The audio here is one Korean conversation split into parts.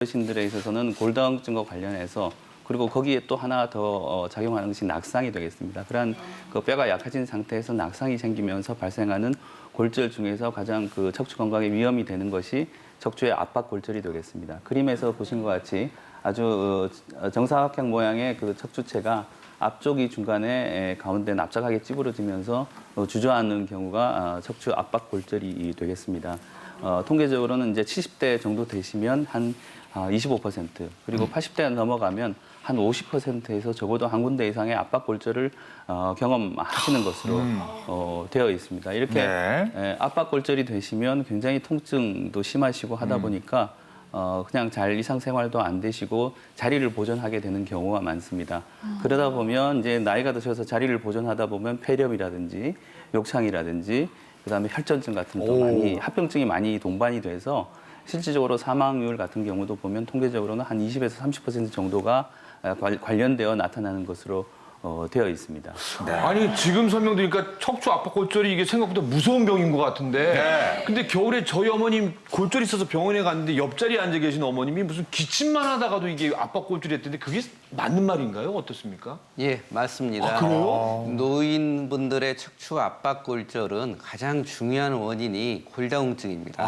어르신들에 있어서는 골다공증과 관련해서 그리고 거기에 또 하나 더 작용하는 것이 낙상이 되겠습니다. 그러한 그 뼈가 약해진 상태에서 낙상이 생기면서 발생하는 골절 중에서 가장 그 척추 건강에 위험이 되는 것이 척추의 압박골절이 되겠습니다. 그림에서 보신 것 같이 아주 정사각형 모양의 그 척추체가 앞쪽이 중간에 가운데 납작하게 찌부러지면서 주저앉는 경우가 척추 압박골절이 되겠습니다. 통계적으로는 이제 70대 정도 되시면 한 25% 그리고 80대 넘어가면 한 50%에서 적어도 한 군데 이상의 압박골절을 경험하시는 것으로 되어 있습니다. 이렇게 압박골절이 되시면 굉장히 통증도 심하시고 하다 보니까 그냥 잘 일상생활도 안 되시고 자리를 보존하게 되는 경우가 많습니다. 그러다 보면 이제 나이가 드셔서 자리를 보존하다 보면 폐렴이라든지 욕창이라든지 그다음에 혈전증 같은 또 많이 합병증이 많이 동반이 돼서 실질적으로 사망률 같은 경우도 보면 통계적으로는 한 20에서 30% 정도가 관련되어 나타나는 것으로 되어 있습니다. 네. 아니 지금 설명 드리니까 척추 압박골절이 이게 생각보다 무서운 병인 것 같은데 근데 겨울에 저희 어머님 골절이 있어서 병원에 갔는데 옆자리에 앉아 계신 어머님이 무슨 기침만 하다가도 이게 압박골절이 했던데 그게 맞는 말인가요? 어떻습니까? 예, 맞습니다. 아, 그래요? 노인분들의 척추 압박골절은 가장 중요한 원인이 골다공증입니다.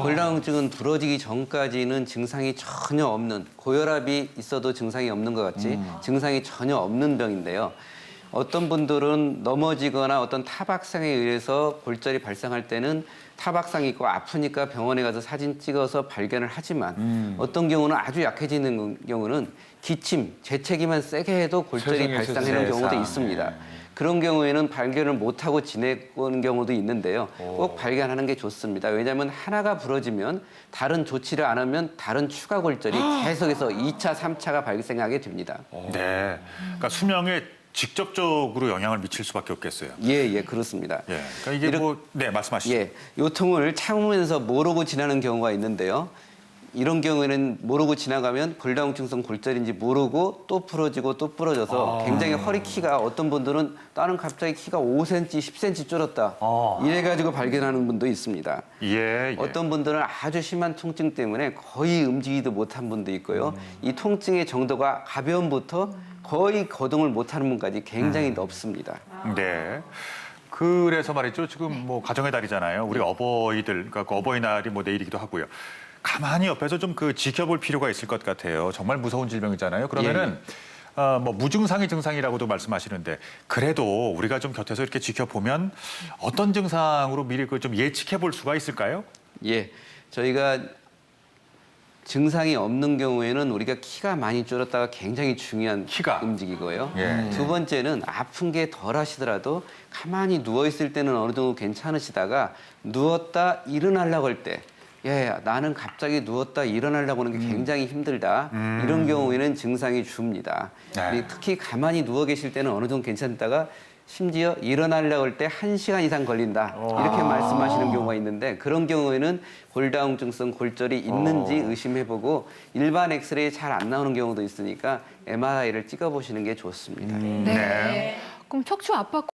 골다공증은 부러지기 전까지는 증상이 전혀 없는, 고혈압이 있어도 증상이 없는 것 같이 증상이 전혀 없는 병인데요. 어떤 분들은 넘어지거나 어떤 타박상에 의해서 골절이 발생할 때는 타박상이 있고 아프니까 병원에 가서 사진 찍어서 발견을 하지만 어떤 경우는 아주 약해지는 경우는 기침, 재채기만 세게 해도 골절이 발생하는 경우도 있습니다. 그런 경우에는 발견을 못하고 지내는 경우도 있는데요. 꼭 발견하는 게 좋습니다. 왜냐하면 하나가 부러지면 다른 조치를 안 하면 다른 추가 골절이 계속해서 2차, 3차가 발생하게 됩니다. 네. 그러니까 수명에 직접적으로 영향을 미칠 수밖에 없겠어요. 예, 그렇습니다. 예. 그러니까 이게 네, 말씀하시죠. 예, 요통을 참으면서 모르고 지나는 경우가 있는데요. 이런 경우에는 모르고 지나가면 골다공증성 골절인지 모르고 또 부러지고 또 부러져서 굉장히 허리 키가 어떤 분들은 나는 갑자기 키가 5cm, 10cm 줄었다. 이래가지고 발견하는 분도 있습니다. 예. 어떤 분들은 아주 심한 통증 때문에 거의 움직이지도 못한 분도 있고요. 이 통증의 정도가 가벼움부터 거의 거동을 못하는 분까지 굉장히 높습니다. 네. 그래서 말이죠. 지금 뭐 가정의 달이잖아요. 우리 어버이들, 그러니까 그 어버이날이 뭐 내일이기도 하고요. 가만히 옆에서 좀 그 지켜볼 필요가 있을 것 같아요. 정말 무서운 질병이잖아요. 그러면은 뭐 무증상의 증상이라고도 말씀하시는데 그래도 우리가 좀 곁에서 이렇게 지켜보면 어떤 증상으로 미리 그 좀 예측해 볼 수가 있을까요? 예, 저희가 증상이 없는 경우에는 우리가 키가 많이 줄었다가 굉장히 중요한 움직이고요. 두 번째는 아픈 게 덜 하시더라도 가만히 누워 있을 때는 어느 정도 괜찮으시다가 누웠다 일어나려고 할 때 나는 갑자기 누웠다 일어나려고 하는 게 굉장히 힘들다. 이런 경우에는 증상이 줍니다. 특히 가만히 누워 계실 때는 어느 정도 괜찮다가 심지어 일어나려고 할 때 1시간 이상 걸린다. 이렇게 말씀하시는 경우가 있는데 그런 경우에는 골다공증성 골절이 있는지 의심해보고 일반 엑스레이 잘 안 나오는 경우도 있으니까 MRI를 찍어보시는 게 좋습니다. 네. 그럼 척추 압박